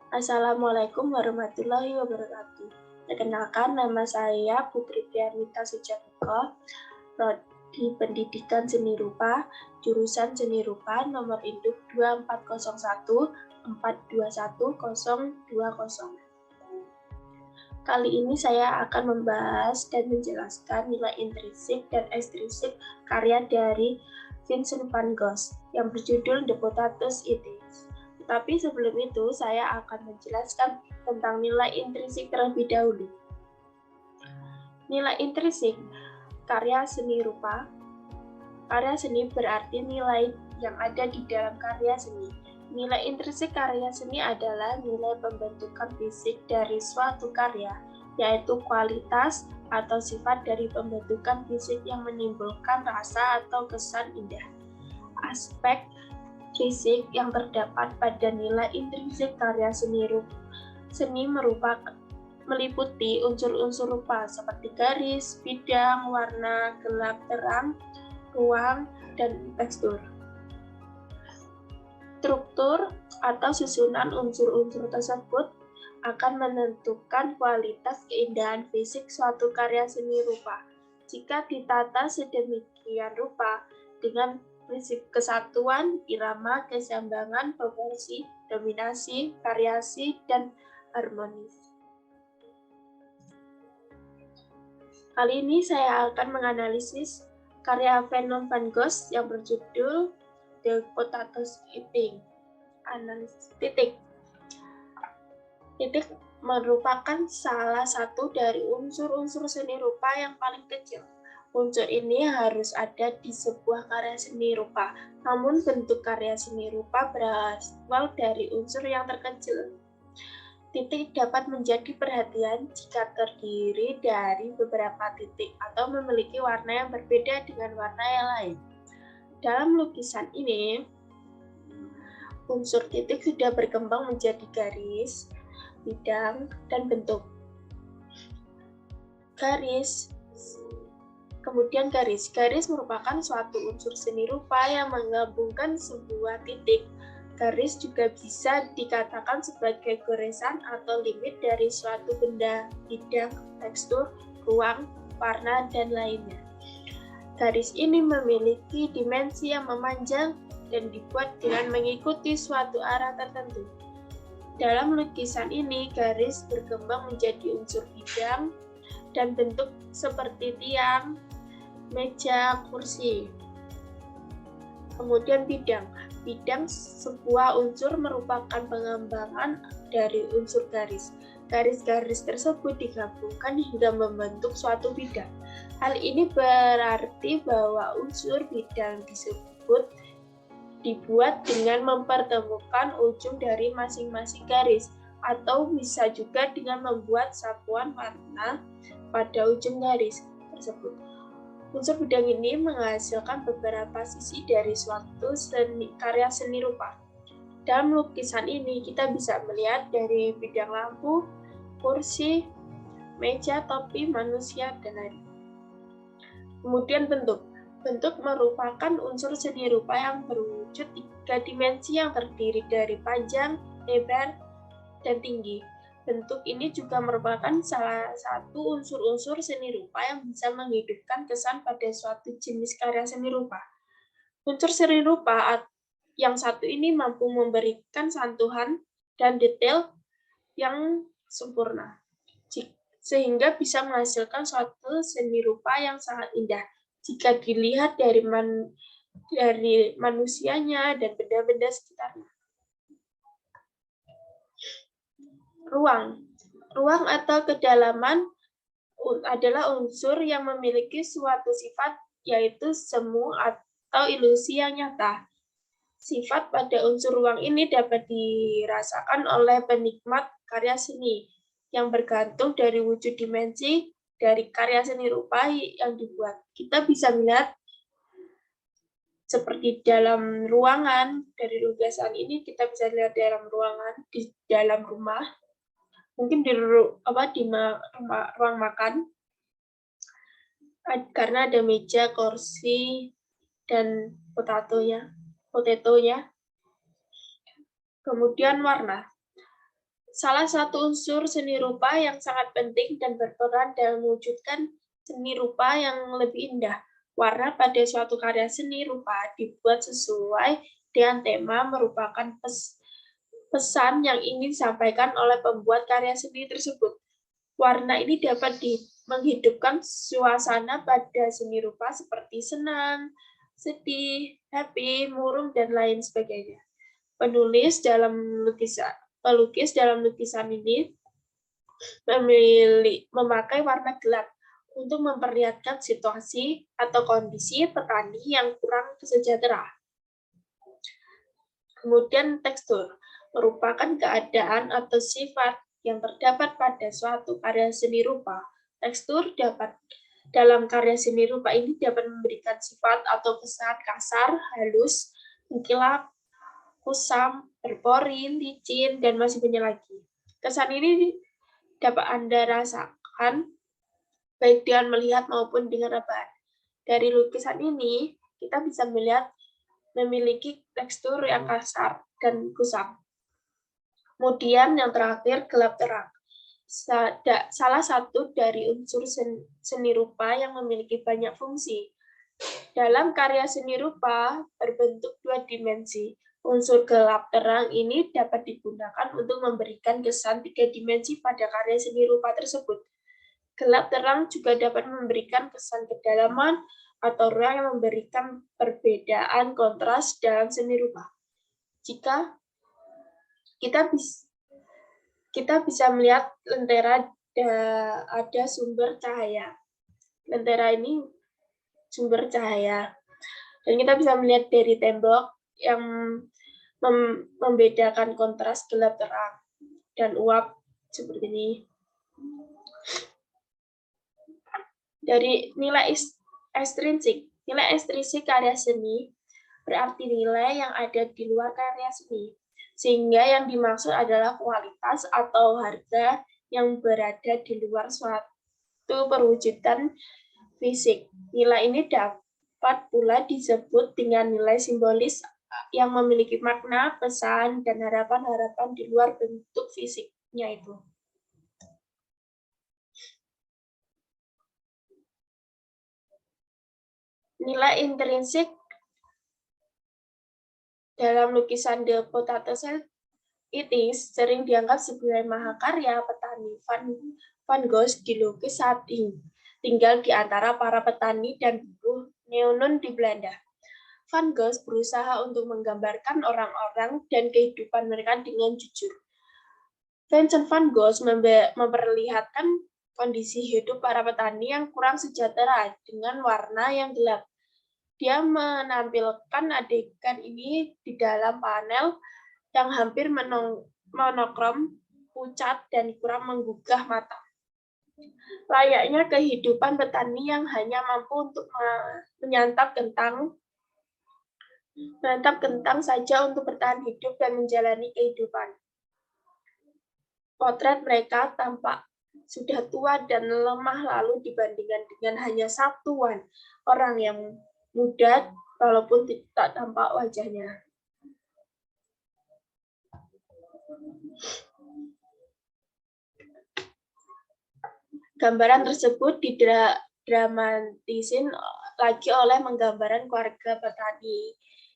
Assalamualaikum warahmatullahi wabarakatuh. Perkenalkan, nama saya Putri Priyanita Sujaniko, Prodi Pendidikan Seni Rupa, jurusan Seni Rupa, nomor induk 2401 421 020. Kali ini saya akan membahas dan menjelaskan nilai intrinsik dan ekstrinsik karya dari Vincent van Gogh yang berjudul The Potatoes It Is. Tetapi sebelum itu, saya akan menjelaskan tentang nilai intrinsik terlebih dahulu. Nilai intrinsik karya seni rupa. Karya seni berarti nilai yang ada di dalam karya seni. Nilai intrinsik karya seni adalah nilai pembentukan fisik dari suatu karya, yaitu kualitas atau sifat dari pembentukan fisik yang menimbulkan rasa atau kesan indah. Aspek fisik yang terdapat pada nilai intrinsik karya seni meliputi unsur-unsur rupa seperti garis, bidang, warna, gelap, terang, ruang, dan tekstur. Struktur atau susunan unsur-unsur tersebut akan menentukan kualitas keindahan fisik suatu karya seni rupa. Jika ditata sedemikian rupa dengan prinsip kesatuan, irama, keseimbangan, proporsi, dominasi, variasi, dan harmonis. Kali ini saya akan menganalisis karya Vincent van Gogh yang berjudul The Potatoes It Is. Analisis titik merupakan salah satu dari unsur-unsur seni rupa yang paling kecil. Unsur ini harus ada di sebuah karya seni rupa, namun bentuk karya seni rupa berasal dari unsur yang terkecil. Titik dapat menjadi perhatian jika terdiri dari beberapa titik atau memiliki warna yang berbeda dengan warna yang lain. Dalam lukisan ini, unsur titik sudah berkembang menjadi garis, bidang, dan bentuk. Kemudian garis. Garis merupakan suatu unsur seni rupa yang menggabungkan sebuah titik. Garis juga bisa dikatakan sebagai goresan atau limit dari suatu benda, bidang, tekstur, ruang, warna, dan lainnya. Garis ini memiliki dimensi yang memanjang dan dibuat dengan mengikuti suatu arah tertentu. Dalam lukisan ini, garis berkembang menjadi unsur bidang dan bentuk seperti tiang, meja, kursi. Kemudian bidang. Bidang sebuah unsur merupakan pengembangan dari unsur garis. Garis-garis tersebut digabungkan hingga membentuk suatu bidang. Hal ini berarti bahwa unsur bidang disebut dibuat dengan mempertemukan ujung dari masing-masing garis, atau bisa juga dengan membuat satuan warna pada ujung garis tersebut. Unsur bidang ini menghasilkan beberapa sisi dari suatu karya seni rupa. Dalam lukisan ini kita bisa melihat dari bidang lampu, kursi, meja, topi, manusia, dan lain. Kemudian bentuk. Bentuk merupakan unsur seni rupa yang berwujud 3 dimensi yang terdiri dari panjang, lebar, dan tinggi. Bentuk ini juga merupakan salah satu unsur-unsur seni rupa yang bisa menghidupkan kesan pada suatu jenis karya seni rupa. Unsur seni rupa yang satu ini mampu memberikan sentuhan dan detail yang sempurna, sehingga bisa menghasilkan suatu seni rupa yang sangat indah jika dilihat dari manusianya dan benda-benda sekitarnya. Ruang atau kedalaman adalah unsur yang memiliki suatu sifat, yaitu semu atau ilusi yang nyata. Sifat pada unsur ruang ini dapat dirasakan oleh penikmat karya seni, yang bergantung dari wujud dimensi dari karya seni rupa yang dibuat. Kita bisa melihat seperti dalam ruangan, dari lukisan ini kita bisa lihat dalam ruangan, di dalam rumah, mungkin di ruang makan, karena ada meja, kursi, dan potatonya. Kemudian warna. Salah satu unsur seni rupa yang sangat penting dan berperan dalam mewujudkan seni rupa yang lebih indah. Warna pada suatu karya seni rupa dibuat sesuai dengan tema merupakan pesan yang ingin disampaikan oleh pembuat karya seni tersebut. Warna ini dapat menghidupkan suasana pada seni rupa seperti senang, sedih, happy, murung, dan lain sebagainya. Pelukis dalam lukisan ini memakai warna gelap untuk memperlihatkan situasi atau kondisi petani yang kurang sejahtera. Kemudian tekstur merupakan keadaan atau sifat yang terdapat pada suatu karya seni rupa. Tekstur dalam karya seni rupa ini dapat memberikan sifat atau kesan kasar, halus, mengkilap, kusam, berpori, licin, dan masih banyak lagi. Kesan ini dapat Anda rasakan baik dengan melihat maupun dengan rebahan. Dari lukisan ini, kita bisa melihat memiliki tekstur yang kasar dan kusam. Kemudian yang terakhir, gelap terang. Salah satu dari unsur seni rupa yang memiliki banyak fungsi. Dalam karya seni rupa berbentuk dua dimensi. Unsur gelap terang ini dapat digunakan untuk memberikan kesan tiga dimensi pada karya seni rupa tersebut. Gelap terang juga dapat memberikan kesan kedalaman atau ruang yang memberikan perbedaan kontras dalam seni rupa. Jika kita bisa melihat lentera ada sumber cahaya. Lentera ini sumber cahaya. Dan kita bisa melihat dari tembok yang membedakan kontras gelap terang dan uap seperti ini. Dari nilai ekstrinsik. Nilai ekstrinsik karya seni berarti nilai yang ada di luar karya seni. Sehingga yang dimaksud adalah kualitas atau harga yang berada di luar suatu perwujudan fisik. Nilai ini dapat pula disebut dengan nilai simbolis yang memiliki makna, pesan, dan harapan-harapan di luar bentuk fisiknya itu. Nilai intrinsik dalam lukisan The Potato It Is sering dianggap sebagai mahakarya petani. Van Gogh dilukis saat tinggal di antara para petani dan buruh Neonon di Belanda. Van Gogh berusaha untuk menggambarkan orang-orang dan kehidupan mereka dengan jujur. Vincent van Gogh memperlihatkan kondisi hidup para petani yang kurang sejahtera dengan warna yang gelap. Dia menampilkan adegan ini di dalam panel yang hampir monokrom, pucat, dan kurang menggugah mata. Layaknya kehidupan petani yang hanya mampu untuk menyantap kentang saja untuk bertahan hidup dan menjalani kehidupan. Potret mereka tampak sudah tua dan lemah lalu dibandingkan dengan hanya satuan orang yang muda walaupun tidak tampak wajahnya. Gambaran tersebut didramatisir lagi oleh menggambarkan keluarga petani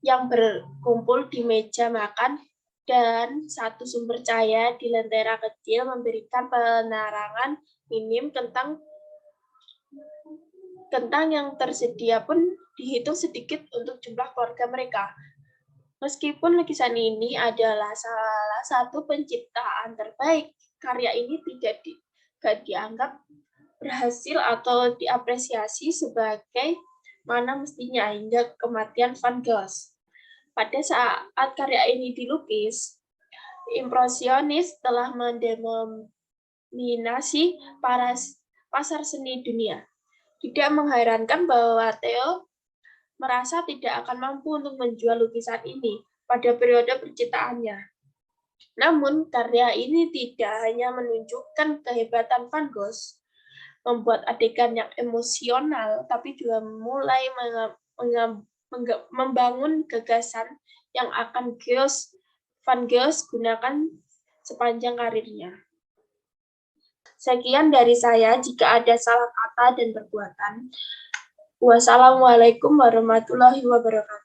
yang berkumpul di meja makan dan satu sumber cahaya di lentera kecil memberikan penerangan minim. Kentang yang tersedia pun dihitung sedikit untuk jumlah keluarga mereka. Meskipun lukisan ini adalah salah satu penciptaan terbaik, karya ini tidak dianggap berhasil atau diapresiasi sebagai mana mestinya hingga kematian Van Gogh. Pada saat karya ini dilukis, impresionis telah mendominasi pasar seni dunia. Tidak mengherankan bahwa Theo merasa tidak akan mampu untuk menjual lukisan ini pada periode penciptaannya. Namun, karya ini tidak hanya menunjukkan kehebatan Van Gogh, membuat adegan yang emosional, tapi juga mulai membangun gagasan yang akan Van Gogh gunakan sepanjang karirnya. Sekian dari saya. Jika ada salah kata dan perbuatan, wassalamualaikum warahmatullahi wabarakatuh.